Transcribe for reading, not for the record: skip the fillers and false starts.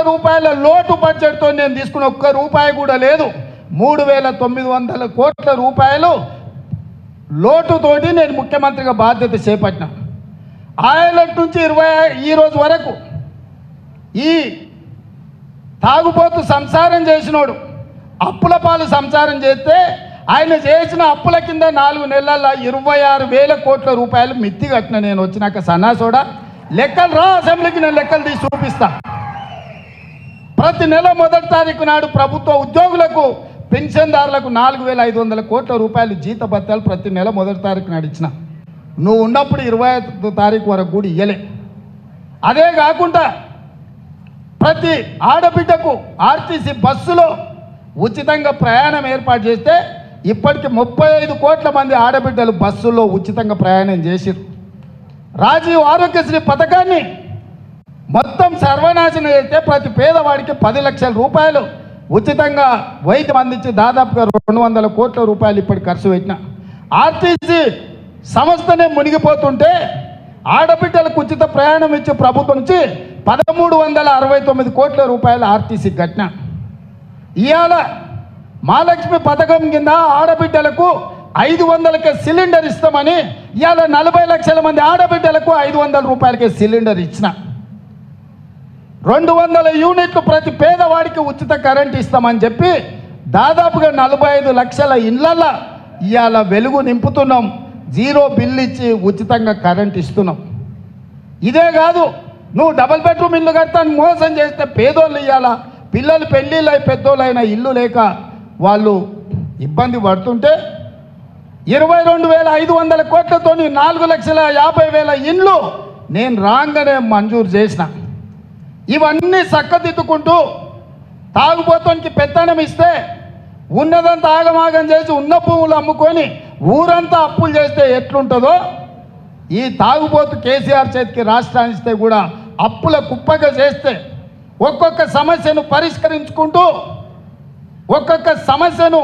రూపాయల లోటు బడ్జెట్తో నేను తీసుకున్న ఒక్క రూపాయి కూడా లేదు. 3,900 కోట్ల రూపాయలు లోటుతోటి నేను ముఖ్యమంత్రిగా బాధ్యత చేపట్టిన. ఆయనటి నుంచి ఈ రోజు వరకు ఈ తాగుబోతు సంసారం చేసినోడు అప్పుల పాలు సంసారం చేస్తే ఆయన చేసిన అప్పుల కింద 4 నెలల 26,000 కోట్ల రూపాయలు మిత్తి కట్టిన. నేను వచ్చినాక సన్నాసోడా లెక్కలు రా అసెంబ్లీకి, నేను లెక్కలు తీసి చూపిస్తా. ప్రతి నెల మొదటి తారీఖు నాడు ప్రభుత్వ ఉద్యోగులకు పెన్షన్దారులకు 4,500 కోట్ల రూపాయలు జీతభత్యాలు ప్రతి నెల మొదటి తారీఖు నాడు ఇచ్చిన. నువ్వు ఉన్నప్పుడు 25వ తారీఖు వరకు కూడా ఇయ్యలే. అదే కాకుండా ప్రతి ఆడబిడ్డకు ఆర్టీసీ బస్సులో ఉచితంగా ప్రయాణం ఏర్పాటు చేస్తే ఇప్పటికి 35 కోట్ల మంది ఆడబిడ్డలు బస్సుల్లో ఉచితంగా ప్రయాణం చేసిరు. రాజీవ్ ఆరోగ్యశ్రీ పథకాన్ని మొత్తం సర్వనాశనం చేస్తే ప్రతి పేదవాడికి 10 లక్షల రూపాయలు ఉచితంగా వైద్యం అందించి దాదాపుగా 200 కోట్ల రూపాయలు ఇప్పటికి ఖర్చు పెట్టిన. ఆర్టీసీ సంస్థనే మునిగిపోతుంటే ఆడబిడ్డలకు ఉచిత ప్రయాణం ఇచ్చే ప్రభుత్వం నుంచి 1,369 కోట్ల రూపాయలు ఆర్టీసీ కట్టిన. ఇవాళ మహాలక్ష్మి పథకం కింద ఆడబిడ్డలకు 500కే సిలిండర్ ఇస్తామని ఇవాళ 40 లక్షల మంది ఆడబిడ్డలకు 500 రూపాయలకే సిలిండర్ ఇచ్చిన. 200 యూనిట్లు ప్రతి పేదవాడికి ఉచిత కరెంట్ ఇస్తామని చెప్పి దాదాపుగా 45 లక్షల ఇళ్లలో ఇవాళ వెలుగు నింపుతున్నాం. 0 బిల్లు ఇచ్చి ఉచితంగా కరెంట్ ఇస్తున్నాం. ఇదే కాదు, నువ్వు డబుల్ బెడ్రూమ్ ఇల్లు కడతాను మోసం చేస్తే పేదోళ్ళు ఇవ్వాల పిల్లలు పెళ్ళిళ్ళు అయి పెద్దోళ్ళైన ఇల్లు లేక వాళ్ళు ఇబ్బంది పడుతుంటే 22,500 కోట్లతో 4,50,000 ఇండ్లు నేను రాగానే మంజూరు చేసిన. ఇవన్నీ చక్కదిద్దుకుంటూ తాగుబోతానికి పెత్తనం ఇస్తే ఉన్నదంతా ఆగమాగం చేసి ఉన్న భూములు అమ్ముకొని ఊరంతా అప్పులు చేస్తే ఎట్లుంటుందో ఈ తాగుబోతు కేసీఆర్ చేతికి రాష్ట్రాన్ని ఇస్తే కూడా అప్పుల కుప్పగా చేస్తే ఒక్కొక్క సమస్యను పరిష్కరించుకుంటూ ఒక్కొక్క సమస్యను